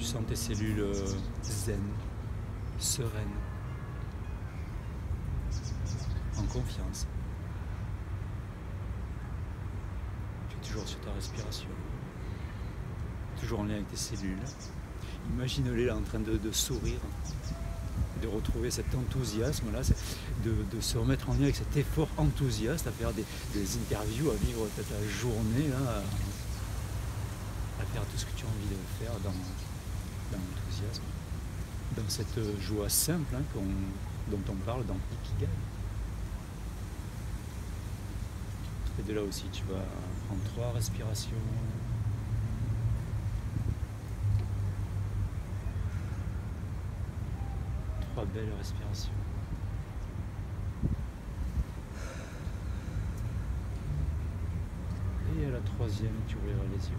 sens tes cellules zen, sereines, en confiance. Tu es toujours sur ta respiration, toujours en lien avec tes cellules. Imagine-les là en train de sourire, de retrouver cet enthousiasme-là, de se remettre en lien avec cet effort enthousiaste, à faire des interviews, à vivre ta journée, là, à faire tout ce que tu as envie de faire dans l'enthousiasme, dans cette joie simple dont on parle dans Ikigai. Et de là aussi, tu vas prendre 3 respirations. 3 belles respirations. Et à la 3e, tu ouvriras les yeux.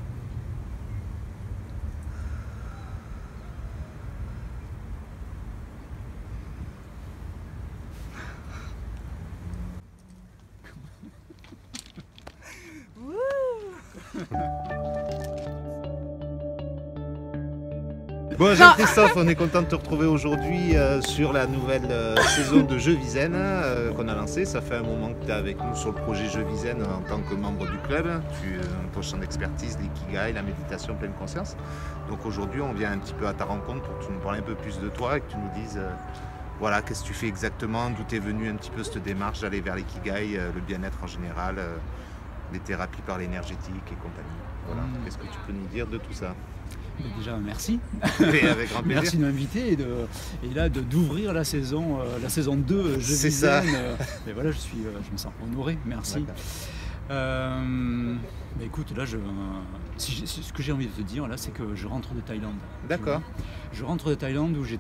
Bon, Jean-Christophe, on est content de te retrouver aujourd'hui sur la nouvelle saison de Jeux Vizen qu'on a lancée. Ça fait un moment que tu es avec nous sur le projet Jeux Vizen en tant que membre du club. Ton champ d'expertise, l'ikigai, la méditation pleine conscience. Donc aujourd'hui, on vient un petit peu à ta rencontre pour que tu nous parles un peu plus de toi et que tu nous dises voilà, qu'est-ce que tu fais exactement, d'où t'es venu un petit peu cette démarche d'aller vers l'ikigai, le bien-être en général, les thérapies par l'énergétique et compagnie. Voilà. Qu'est-ce que tu peux nous dire de tout ça? Déjà, merci. Et avec grand plaisir. Merci de m'inviter et là d'ouvrir la saison 2 Jeux C'est Vizen. ça. Mais voilà, je me sens honoré. Merci. Écoute, là, ce que j'ai envie de te dire, là, c'est que je rentre de Thaïlande. D'accord. Je rentre de Thaïlande où j'ai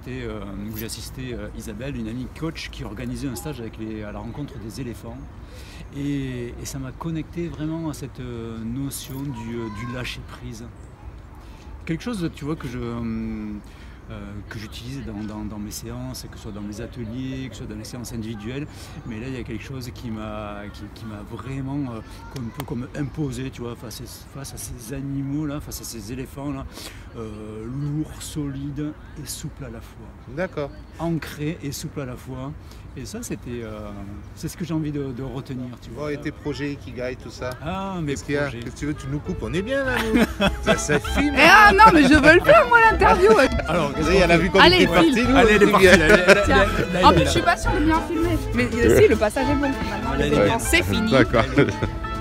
assisté Isabelle, une amie coach, qui organisait un stage à la rencontre des éléphants. Et ça m'a connecté vraiment à cette notion du lâcher prise. Quelque chose, tu vois, que j'utilise dans mes séances, que ce soit dans mes ateliers, que ce soit dans les séances individuelles, mais là il y a quelque chose qui m'a vraiment un peu comme imposé, tu vois, face à ces animaux là, face à ces éléphants là, lourds, solides et souples à la fois. D'accord. Ancrés et souples à la fois. Et ça, c'est ce que j'ai envie de retenir, tu vois. Oh, et tes projets Ikigai, tout ça. Ah, mes projets. Qu'est-ce que tu veux, tu nous coupes, on est bien là, nous. ça filme. Ah non, mais je veux le faire, moi, l'interview. Alors, elle a vu qu'on était parti, nous. Allez, elle est partie. En plus, je suis pas sûre de bien filmer. Mais si, le passage est bon. Maintenant, les écrans, c'est fini. D'accord.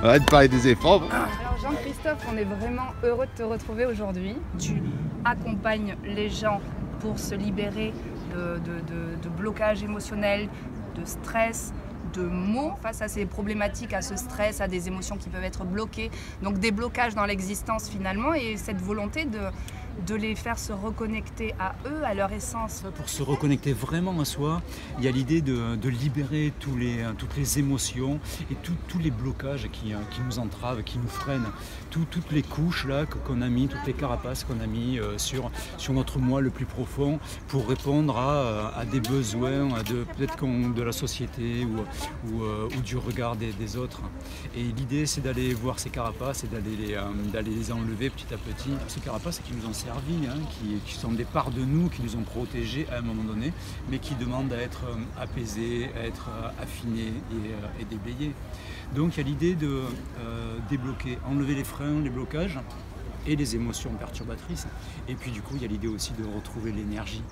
Arrête de parler des efforts. Alors, Jean-Christophe, on est vraiment heureux de te retrouver aujourd'hui. Tu accompagnes les gens pour se libérer de blocage émotionnel, de stress, de mots face à ces problématiques, à ce stress, à des émotions qui peuvent être bloquées. Donc des blocages dans l'existence finalement et cette volonté de les faire se reconnecter à eux, à leur essence. Pour se reconnecter vraiment à soi, il y a l'idée de libérer toutes les émotions et tous les blocages qui nous entravent, qui nous freinent. Toutes les couches là qu'on a mis, toutes les carapaces qu'on a mis sur notre moi le plus profond pour répondre à des besoins peut-être de la société ou du regard des autres. Et l'idée c'est d'aller voir ces carapaces et d'aller les enlever petit à petit. Ces carapaces qui nous ont servi, hein, qui sont des parts de nous qui nous ont protégés à un moment donné, mais qui demandent à être apaisées, à être affinées et déblayées. Donc il y a l'idée de débloquer, enlever les freins, les blocages et les émotions perturbatrices. Et puis du coup il y a l'idée aussi de retrouver l'énergie.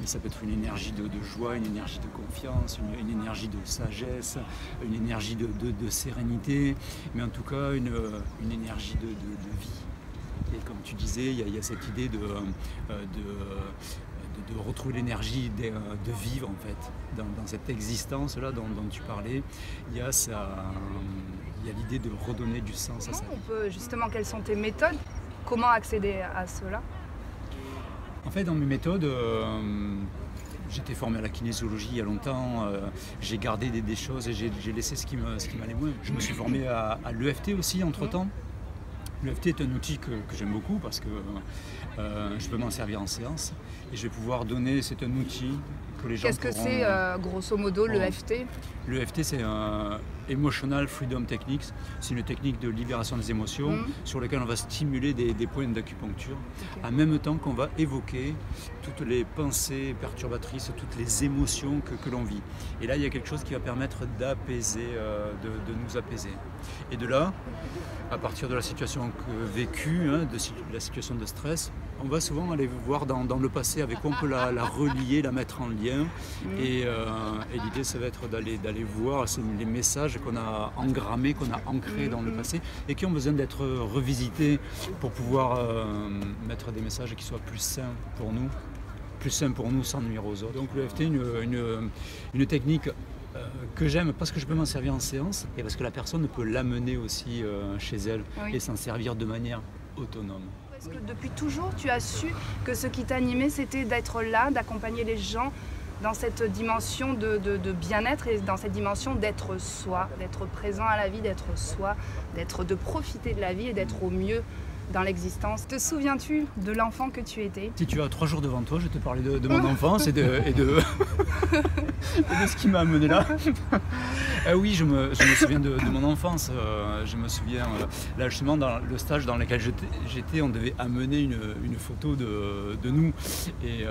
Mais ça peut être une énergie de joie, une énergie de confiance, une énergie de sagesse, une énergie de sérénité, mais en tout cas une énergie de vie. Et comme tu disais, il y a cette idée de retrouver l'énergie de vivre en fait. Dans cette existence-là dont tu parlais, il y a l'idée de redonner du sens à ça. Justement, quelles sont tes méthodes? Comment accéder à cela? En fait, dans mes méthodes, j'étais formé à la kinésiologie il y a longtemps, j'ai gardé des choses et j'ai laissé ce qui m'allait moins. Je me suis formé à l'EFT aussi entre-temps. L'EFT est un outil que j'aime beaucoup parce que je peux m'en servir en séance et je vais pouvoir donner, c'est un outil que les gens Qu'est-ce que c'est grosso modo l'EFT? L'EFT c'est Emotional Freedom Techniques. C'est une technique de libération des émotions sur laquelle on va stimuler des points d'acupuncture, en même temps qu'on va évoquer toutes les pensées perturbatrices, toutes les émotions que l'on vit. Et là, il y a quelque chose qui va permettre d'apaiser, de nous apaiser. Et de là, à partir de la situation vécue, de la situation de stress, on va souvent aller voir dans le passé avec quoi on peut la relier, la mettre en lien. Et l'idée, ça va être d'aller voir les messages qu'on a engrammés, qu'on a ancrés dans le passé et qui ont besoin d'être revisités pour pouvoir mettre des messages qui soient plus sains pour nous sans nuire aux autres. Donc le FT, une technique que j'aime parce que je peux m'en servir en séance et parce que la personne peut l'amener aussi chez elle et s'en servir de manière autonome. Est-ce que depuis toujours tu as su que ce qui t'animait c'était d'être là, d'accompagner les gens dans cette dimension de bien-être et dans cette dimension d'être soi, d'être présent à la vie, d'être soi, de profiter de la vie et d'être au mieux dans l'existence. Te souviens-tu de l'enfant que tu étais? Si tu as 3 jours devant toi, je te parlais de mon enfance et de ce qui m'a amené là. Oui, je me souviens de mon enfance. Je me souviens, là justement, dans le stage dans lequel j'étais, on devait amener une photo de nous. Et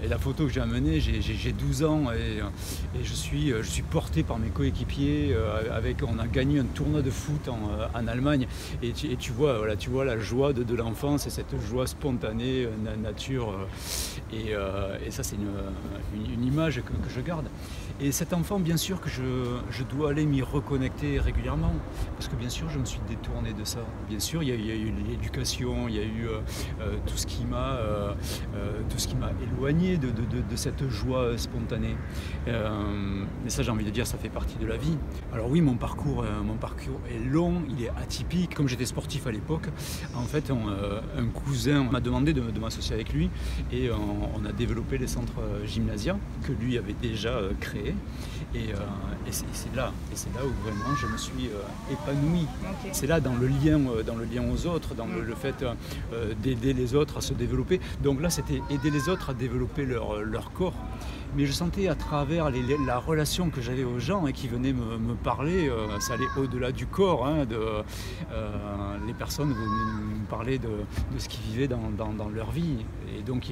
la photo que j'ai amenée, j'ai 12 ans et je suis porté par mes coéquipiers. On a gagné un tournoi de foot en Allemagne. Et tu vois la joie de l'enfance et cette joie spontanée, nature. Et ça, c'est une image que je garde. Et cet enfant, bien sûr que je dois aller m'y reconnecter régulièrement, parce que bien sûr je me suis détourné de ça. Bien sûr, il y a eu l'éducation, il y a eu tout ce qui m'a éloigné de cette joie spontanée. Mais ça, j'ai envie de dire, ça fait partie de la vie. Alors oui, mon parcours est long, il est atypique. Comme j'étais sportif à l'époque, en fait, un cousin m'a demandé de m'associer avec lui et on a développé les centres Gymnasia que lui avait déjà créés. Et c'est là où vraiment je me suis épanoui. Okay. C'est là dans le lien aux autres, dans le fait d'aider les autres à se développer. Donc là, c'était aider les autres à développer leur corps. Mais je sentais à travers la relation que j'avais aux gens et qui venaient me parler, ça allait au-delà du corps. Les personnes venaient me parler de ce qu'ils vivaient dans leur vie. Et donc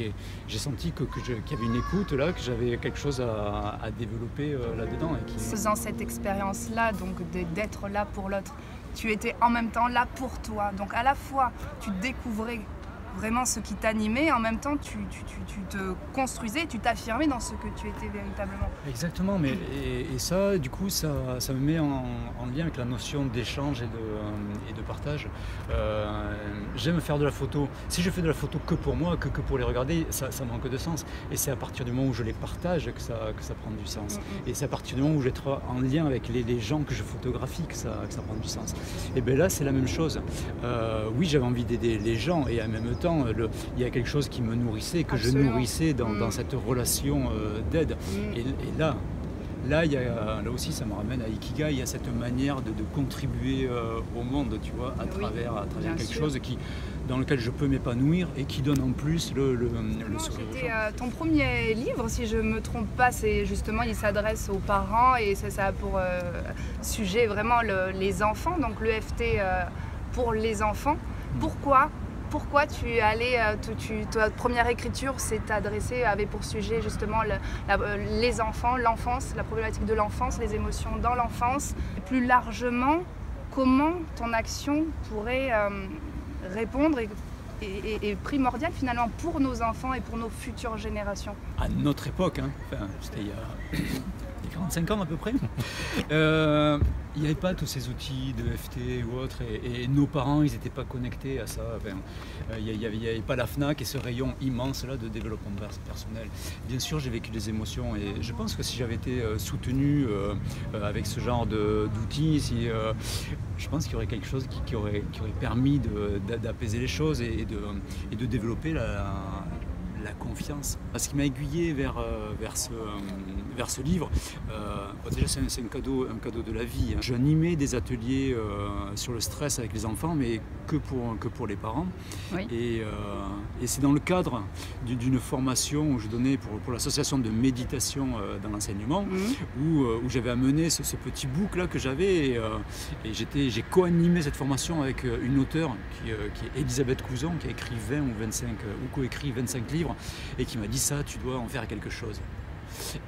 j'ai senti qu'il y avait une écoute là, que j'avais quelque chose à développer là-dedans. Faisant cette expérience-là, donc d'être là pour l'autre, tu étais en même temps là pour toi. Donc à la fois, tu découvrais vraiment ce qui t'animait, en même temps tu te construisais, tu t'affirmais dans ce que tu étais véritablement. Exactement, et ça, du coup, ça me met en lien avec la notion d'échange et de partage. J'aime faire de la photo. Si je fais de la photo que pour moi, que pour les regarder, ça manque de sens. Et c'est à partir du moment où je les partage que ça prend du sens. Et c'est à partir du moment où j'être en lien avec les gens que je photographie que ça prend du sens. Et bien là, c'est la même chose. Oui, j'avais envie d'aider les gens et en même temps, il y a quelque chose qui me nourrissait, que je nourrissais dans cette relation d'aide. Et là, là aussi, ça me ramène à Ikigai, il y a cette manière de contribuer au monde, tu vois, à travers quelque chose dans lequel je peux m'épanouir et qui donne en plus le sourire. C'était ton premier livre, si je ne me trompe pas, c'est justement, il s'adresse aux parents et ça a pour sujet vraiment les enfants, donc l'EFT pour les enfants. Pourquoi tu es allé, ta première écriture avait pour sujet justement les enfants, l'enfance, la problématique de l'enfance, les émotions dans l'enfance. Plus largement, comment ton action pourrait répondre et primordiale finalement pour nos enfants et pour nos futures générations? À notre époque, c'était il y a 45 ans à peu près. Il n'y avait pas tous ces outils de FT ou autres et nos parents, ils n'étaient pas connectés à ça. Il n'y avait pas la FNAC et ce rayon immense là de développement personnel. Bien sûr, j'ai vécu des émotions et je pense que si j'avais été soutenu avec ce genre d'outils, je pense qu'il y aurait quelque chose qui aurait permis d'apaiser les choses et de développer la confiance. Ce qui m'a aiguillé vers ce livre, déjà c'est un cadeau de la vie. J'animais des ateliers sur le stress avec les enfants, mais que pour les parents. Oui. Et c'est dans le cadre d'une formation où je donnais pour l'association de méditation dans l'enseignement, où j'avais amené ce petit book là que j'avais, et j'ai co-animé cette formation avec une auteure qui est Elisabeth Couzon, qui a écrit 20 ou 25 ou coécrit 25 livres, et qui m'a dit ça, tu dois en faire quelque chose.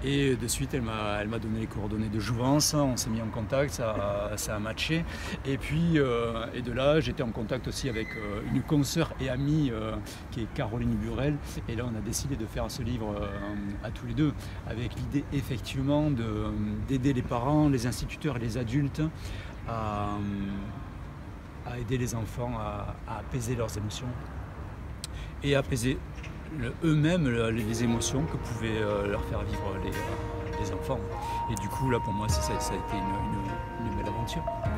Et de suite, elle m'a donné les coordonnées de Jouvence, on s'est mis en contact, ça a matché. Et puis, et de là, j'étais en contact aussi avec une consoeur et amie qui est Caroline Burel. Et là, on a décidé de faire ce livre à tous les deux, avec l'idée effectivement d'aider les parents, les instituteurs et les adultes à aider les enfants à apaiser leurs émotions et apaiser eux-mêmes les émotions que pouvaient leur faire vivre les enfants. Et du coup, là, pour moi, ça a été une belle aventure. Oui,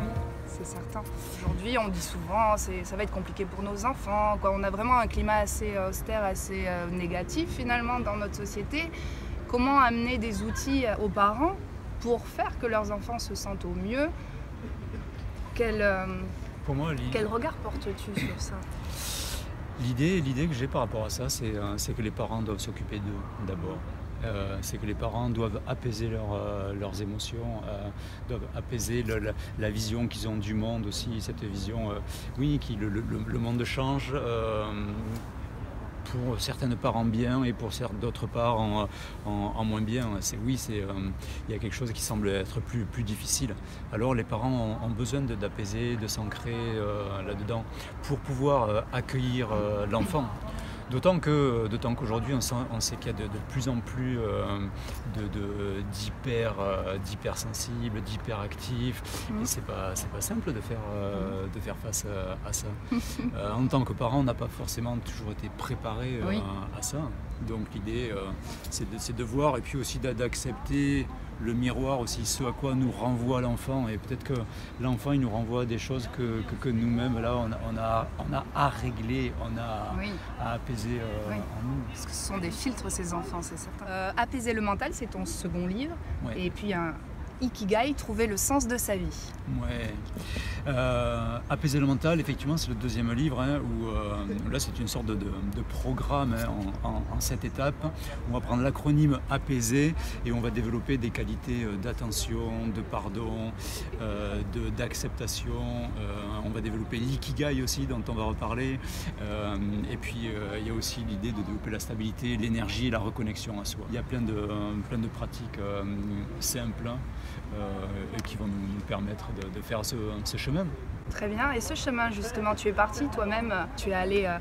c'est certain. Aujourd'hui, on dit souvent ça va être compliqué pour nos enfants, quoi. On a vraiment un climat assez austère, assez négatif finalement dans notre société. Comment amener des outils aux parents pour faire que leurs enfants se sentent au mieux? Quel regard portes-tu sur ça? L'idée que j'ai par rapport à ça, c'est que les parents doivent s'occuper d'eux d'abord. C'est que les parents doivent apaiser leurs émotions, doivent apaiser la vision qu'ils ont du monde aussi, cette vision, oui, le monde change pour certaines parents bien et pour d'autres parents en moins bien. Il y a quelque chose qui semble être plus difficile. Alors les parents ont besoin d'apaiser, de s'ancrer là-dedans pour pouvoir accueillir l'enfant. D'autant qu'aujourd'hui, on sait qu'il y a de plus en plus d'hypersensibles, d'hyperactifs, et c'est pas simple de faire face à ça. En tant que parent, on n'a pas forcément toujours été préparé à ça. Donc l'idée, c'est de voir et puis aussi d'accepter le miroir aussi, ce à quoi nous renvoie l'enfant, et peut-être que l'enfant il nous renvoie des choses que nous-mêmes là on a à régler, on a à apaiser en nous. Parce que ce sont des filtres ces enfants, c'est certain. Apaiser le mental, c'est ton second livre, et puis un Ikigai, trouver le sens de sa vie. Ouais. Apaiser le mental, effectivement, c'est le deuxième livre, où là c'est une sorte de programme en 7 étapes. On va prendre l'acronyme apaiser et on va développer des qualités d'attention, de pardon, d'acceptation. On va développer l'ikigai aussi, dont on va reparler. Et puis il y a aussi l'idée de développer la stabilité, l'énergie et la reconnexion à soi. Il y a plein de pratiques simples qui vont nous permettre de faire ce chemin. Très bien. Et ce chemin, justement, tu es parti toi-même, tu es allé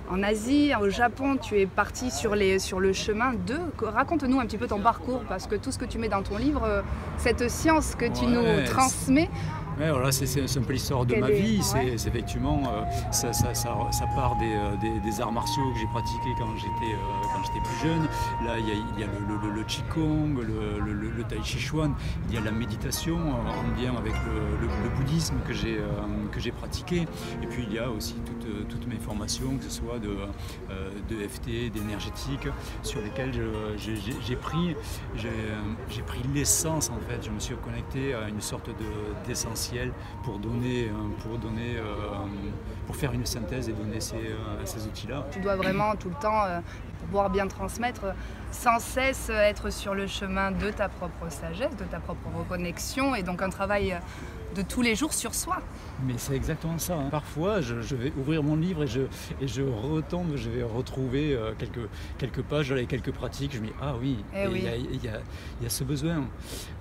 en Asie, au Japon, tu es parti sur le chemin de... Raconte-nous un petit peu ton parcours, parce que tout ce que tu mets dans ton livre, cette science que tu nous transmets... Ouais, voilà, c'est un peu l'histoire de ma vie. C'est effectivement, ça part des arts martiaux que j'ai pratiqués quand j'étais plus jeune. Là, il y a le Qigong, le Tai Chi Chuan, il y a la méditation en lien avec le bouddhisme que j'ai pratiqué. Et puis il y a aussi toutes mes formations, que ce soit de FT, d'énergétique, sur lesquelles j'ai pris l'essence en fait. Je me suis connecté à une sorte d'essentiel pour faire une synthèse et donner ces outils-là. Tu dois vraiment tout le temps, pour pouvoir bien transmettre, sans cesse être sur le chemin de ta propre sagesse, de ta propre reconnexion, et donc un travail de tous les jours sur soi. Mais c'est exactement ça. Parfois, je vais ouvrir mon livre et je retombe, je vais retrouver quelques pages avec quelques pratiques. Je me dis, ah oui, il y a ce besoin.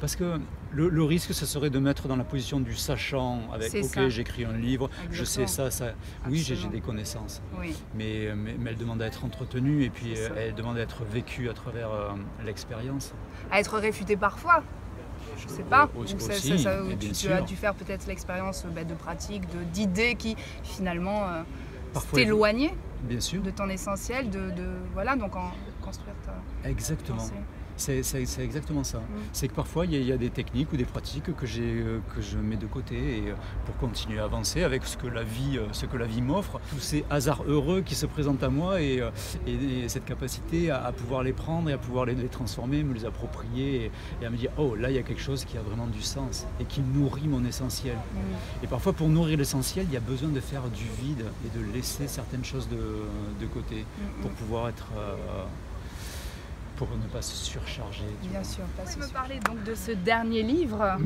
Parce que le risque, ce serait de mettre dans la position du sachant, avec j'écris un livre, je sais ça. Oui, j'ai des connaissances. Oui. Mais elle demande à être entretenue et puis elle demande à être vécue à travers l'expérience. À être réfutée parfois. Je sais pas, tu as dû faire peut-être l'expérience de pratiques, d'idées qui finalement t'éloignaient de ton essentiel, donc en construire ta Exactement. pensée. C'est exactement ça. C'est que parfois il y a des techniques ou des pratiques que je mets de côté et, pour continuer à avancer avec ce que la vie m'offre. Tous ces hasards heureux qui se présentent à moi et cette capacité à pouvoir les prendre et à pouvoir les transformer, me les approprier et à me dire oh là il y a quelque chose qui a vraiment du sens et qui nourrit mon essentiel. Et parfois pour nourrir l'essentiel il y a besoin de faire du vide et de laisser certaines choses de côté pour pouvoir être... pour ne pas se surcharger. Bien sûr. Tu me parlais donc de ce dernier livre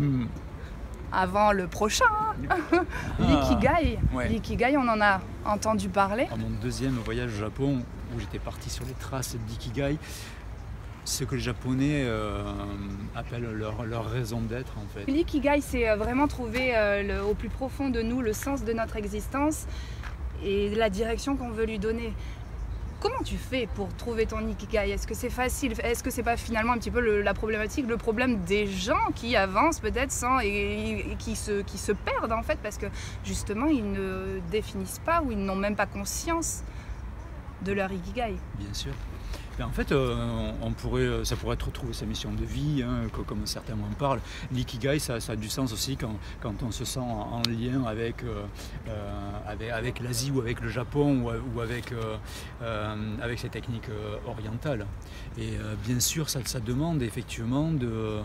avant le prochain, l'Ikigai. Ouais. L'Ikigai, on en a entendu parler. À mon deuxième voyage au Japon, où j'étais parti sur les traces d'Ikigai, ce que les Japonais appellent leur raison d'être en fait. L'ikigai, c'est vraiment trouver au plus profond de nous le sens de notre existence et la direction qu'on veut lui donner. Comment tu fais pour trouver ton Ikigai? Est-ce que c'est facile? Est-ce que c'est pas finalement un petit peu la problématique, le problème des gens qui avancent peut-être et qui se perdent en fait parce que justement ils ne définissent pas ou ils n'ont même pas conscience de leur Ikigai? Bien sûr. En fait, ça pourrait être retrouver sa mission de vie, comme certains en parlent. L'ikigai, ça a du sens aussi quand on se sent en lien avec l'Asie ou avec le Japon ou avec ces techniques orientales. Et bien sûr, ça demande effectivement de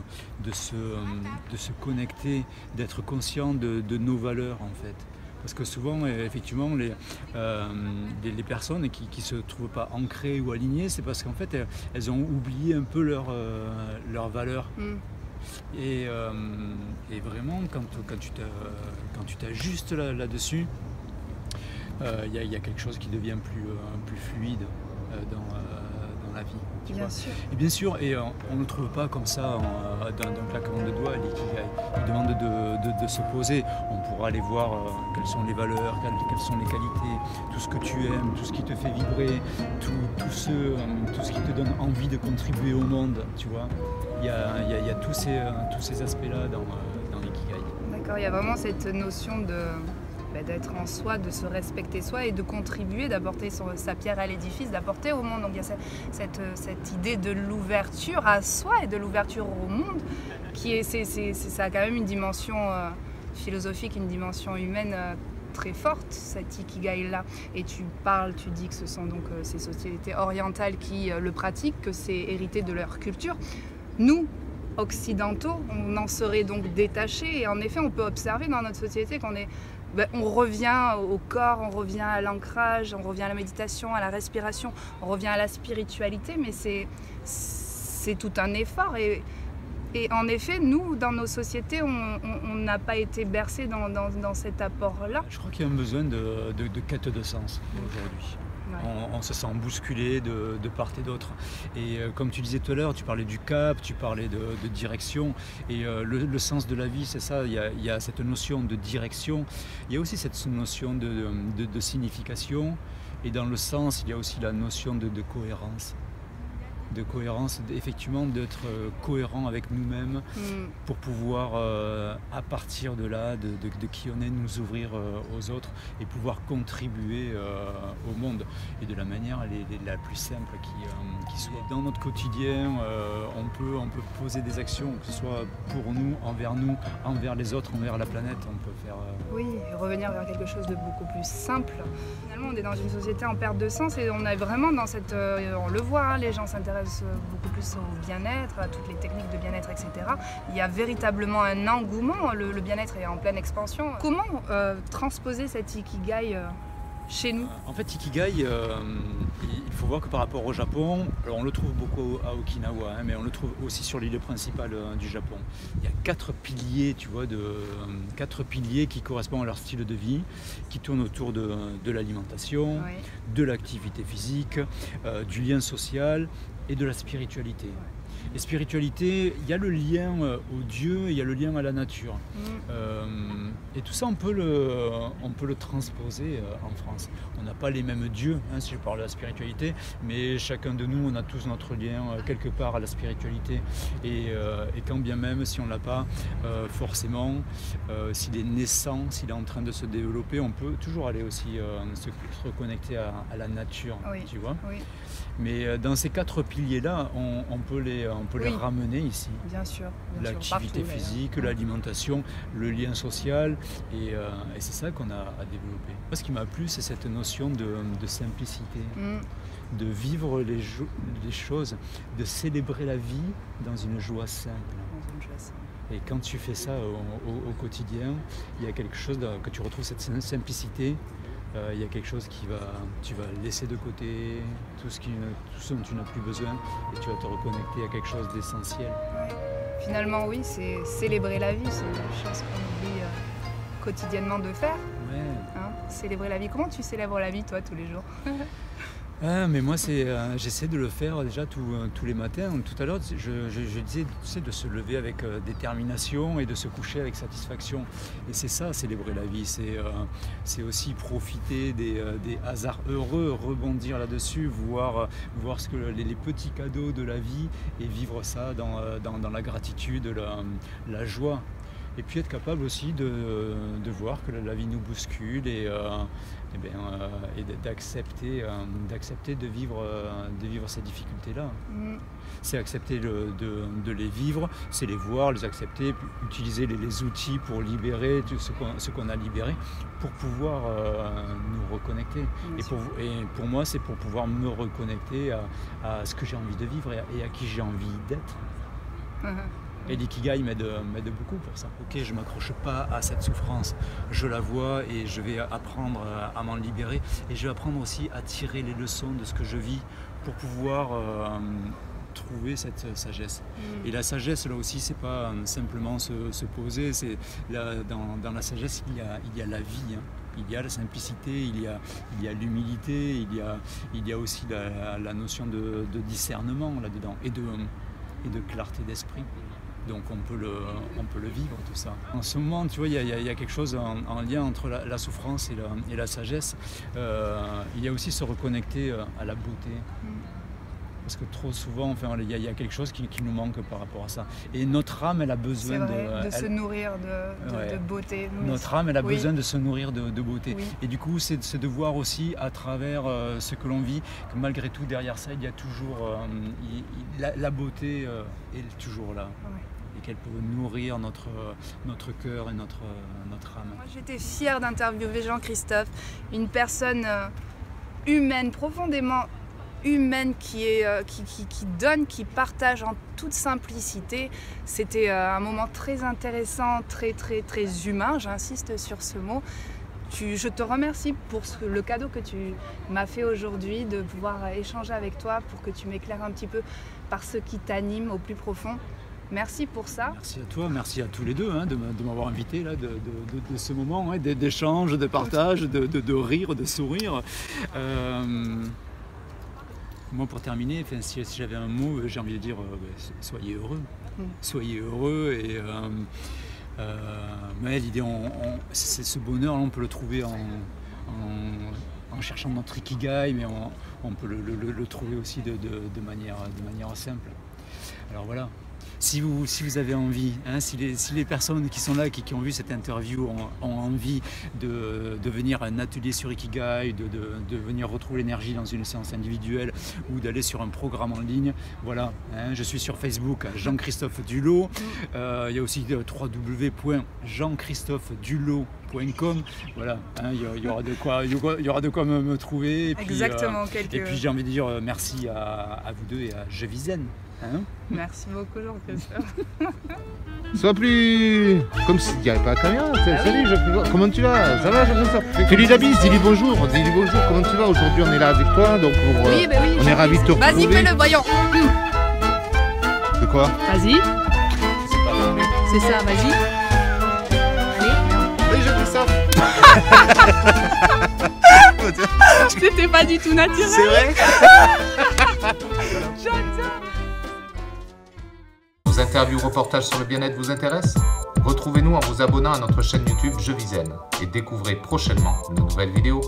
se connecter, d'être conscient de nos valeurs en fait. Parce que souvent, effectivement, les personnes qui ne se trouvent pas ancrées ou alignées, c'est parce qu'en fait, elles ont oublié un peu leurs valeurs. Et vraiment, quand tu t'ajustes là-dessus, il y a quelque chose qui devient plus fluide dans la vie. Bien sûr. Et bien sûr, on ne le trouve pas comme ça d'un claquement de doigts, l'ikigai. Il demande de se poser. On pourra aller voir quelles sont les valeurs, quelles sont les qualités, tout ce que tu aimes, tout ce qui te fait vibrer, tout ce qui te donne envie de contribuer au monde, tu vois. Il y a tous ces aspects-là dans l'ikigai. D'accord, il y a vraiment cette notion d'être en soi, de se respecter soi et de contribuer, d'apporter sa pierre à l'édifice, d'apporter au monde. Donc il y a cette idée de l'ouverture à soi et de l'ouverture au monde ça a quand même une dimension philosophique, une dimension humaine très forte, cette Ikigai-là. Et tu dis que ce sont donc ces sociétés orientales qui le pratiquent, que c'est hérité de leur culture. Nous, occidentaux, on en serait donc détachés et en effet on peut observer dans notre société on revient au corps, on revient à l'ancrage, on revient à la méditation, à la respiration, on revient à la spiritualité, mais c'est tout un effort. Et en effet, nous, dans nos sociétés, on n'a pas été bercés dans cet apport-là. Je crois qu'il y a un besoin de quête de sens aujourd'hui. Ouais. On se sent bousculé de part et d'autre. Et comme tu disais tout à l'heure, tu parlais du cap, tu parlais de direction. Et le sens de la vie, c'est ça, il y a cette notion de direction. Il y a aussi cette notion de signification. Et dans le sens, il y a aussi la notion de cohérence. De cohérence, effectivement d'être cohérent avec nous-mêmes pour pouvoir, à partir de là, de qui on est, nous ouvrir aux autres et pouvoir contribuer au monde et de la manière la plus simple qui soit. Dans notre quotidien, on peut poser des actions, que ce soit pour nous, envers les autres, envers la planète, on peut faire... Oui, revenir vers quelque chose de beaucoup plus simple. Finalement, on est dans une société en perte de sens et on est vraiment dans cette... on le voit, hein, les gens s'intéressent beaucoup plus au bien-être, à toutes les techniques de bien-être, etc. Il y a véritablement un engouement, le bien-être est en pleine expansion. Comment transposer cet Ikigai chez nous? En fait, Ikigai, il faut voir que par rapport au Japon, on le trouve beaucoup à Okinawa, mais on le trouve aussi sur l'île principale du Japon. Il y a 4 piliers, tu vois, 4 piliers qui correspondent à leur style de vie, qui tournent autour de l'alimentation, oui, de l'activité physique, du lien social et de la spiritualité. Et spiritualité, il y a le lien au Dieu, il y a le lien à la nature. Et tout ça, on peut le transposer en France. On n'a pas les mêmes dieux, hein, si je parle de la spiritualité, mais chacun de nous, on a tous notre lien quelque part à la spiritualité. Et quand bien même, si on ne l'a pas, forcément, s'il est naissant, s'il est en train de se développer, on peut toujours aller aussi se reconnecter à la nature, oui, tu vois. Oui. Mais dans ces 4 piliers-là, on peut les les ramener ici. Bien sûr. L'activité physique, l'alimentation, le lien social, et c'est ça qu'on a à développer. Moi, ce qui m'a plu, c'est cette notion de simplicité, de vivre les choses, de célébrer la vie dans une joie simple. Et quand tu fais ça au quotidien, il y a quelque chose que tu retrouves cette simplicité. Il y a quelque chose tu vas laisser de côté tout ce dont tu n'as plus besoin, et tu vas te reconnecter à quelque chose d'essentiel. Finalement, oui, c'est célébrer la vie, c'est la chose qu'on oublie quotidiennement de faire. Ouais. Hein, célébrer la vie. Comment tu célèbres la vie, toi, tous les jours? Mais moi, j'essaie de le faire déjà tous les matins. Tout à l'heure, je disais de se lever avec détermination et de se coucher avec satisfaction. Et c'est ça, célébrer la vie. C'est aussi profiter des hasards heureux, rebondir là-dessus, voir les petits cadeaux de la vie, et vivre ça dans la gratitude, la joie. Et puis être capable aussi de voir que la vie nous bouscule, et d'accepter de vivre ces difficultés-là. C'est accepter de les vivre, c'est les voir, les accepter, utiliser les outils pour libérer tout ce qu'on a libéré, pour pouvoir nous reconnecter. Et pour moi, c'est pour pouvoir me reconnecter à ce que j'ai envie de vivre et à qui j'ai envie d'être. Et l'ikigai m'aide beaucoup pour ça. Ok, je ne m'accroche pas à cette souffrance, je la vois et je vais apprendre à m'en libérer. Et je vais apprendre aussi à tirer les leçons de ce que je vis pour pouvoir trouver cette sagesse. Et la sagesse, là aussi, c'est pas simplement se poser. Dans la sagesse, il y a la vie. Hein. Il y a la simplicité, il y a l'humilité, il y a aussi la notion de discernement là-dedans, et de clarté d'esprit. Donc on peut le vivre, tout ça. En ce moment, tu vois, il y a quelque chose en lien entre la souffrance et la sagesse. Il y a aussi se reconnecter à la beauté. Parce que trop souvent, enfin, il y a quelque chose qui nous manque par rapport à ça. Et notre âme, elle a besoin de se nourrir de beauté. Notre âme, elle a besoin de se nourrir de beauté. Oui. Et du coup, c'est de voir aussi à travers ce que l'on vit, que malgré tout, derrière ça, il y a toujours la beauté est toujours là. Ouais. Et qu'elle peut nourrir notre cœur et notre âme. Moi, j'étais fière d'interviewer Jean-Christophe, une personne humaine, profondément humaine, qui donne, qui partage en toute simplicité. C'était un moment très intéressant, très humain, j'insiste sur ce mot. Je te remercie pour le cadeau que tu m'as fait aujourd'hui, de pouvoir échanger avec toi, pour que tu m'éclaires un petit peu par ce qui t'anime au plus profond. Merci pour ça. Merci à toi, merci à tous les deux de m'avoir invité là, de ce moment d'échange, de partage, de rire, de sourire. Moi, pour terminer, si j'avais un mot, j'ai envie de dire soyez heureux. Soyez heureux, et l'idée, c'est ce bonheur, on peut le trouver en cherchant notre ikigai, mais on peut le trouver aussi de manière simple. Alors voilà. Si vous avez envie, si les personnes qui sont là, qui ont vu cette interview, ont envie de venir à un atelier sur Ikigai, de venir retrouver l'énergie dans une séance individuelle, ou d'aller sur un programme en ligne, voilà, je suis sur Facebook, Jean-Christophe Dulot. Il y a aussi www.jean-christophe-dulot.com. Voilà, il y aura de quoi me trouver. Et puis, exactement. Et puis j'ai envie de dire merci à vous deux et à Je Vis Zen. Merci beaucoup, Jean-Christophe. Sois plus comme s'il n'y avait pas la caméra. Salut, comment tu vas? Ça va, Jean-Christophe? Fais-lui la bise, dis-lui bonjour. Dis-lui bonjour, comment tu vas? Aujourd'hui, on est là avec toi, donc on est ravis de te retrouver. Vas-y, fais-le, voyons. De quoi? Vas-y. C'est ça, vas-y. Allez. Oui, Jean-Christophe. C'était pas du tout naturel. C'est vrai? J'adore. Nos interviews reportages sur le bien-être vous intéressent? Retrouvez-nous en vous abonnant à notre chaîne YouTube Je Vis Zen et découvrez prochainement nos nouvelles vidéos.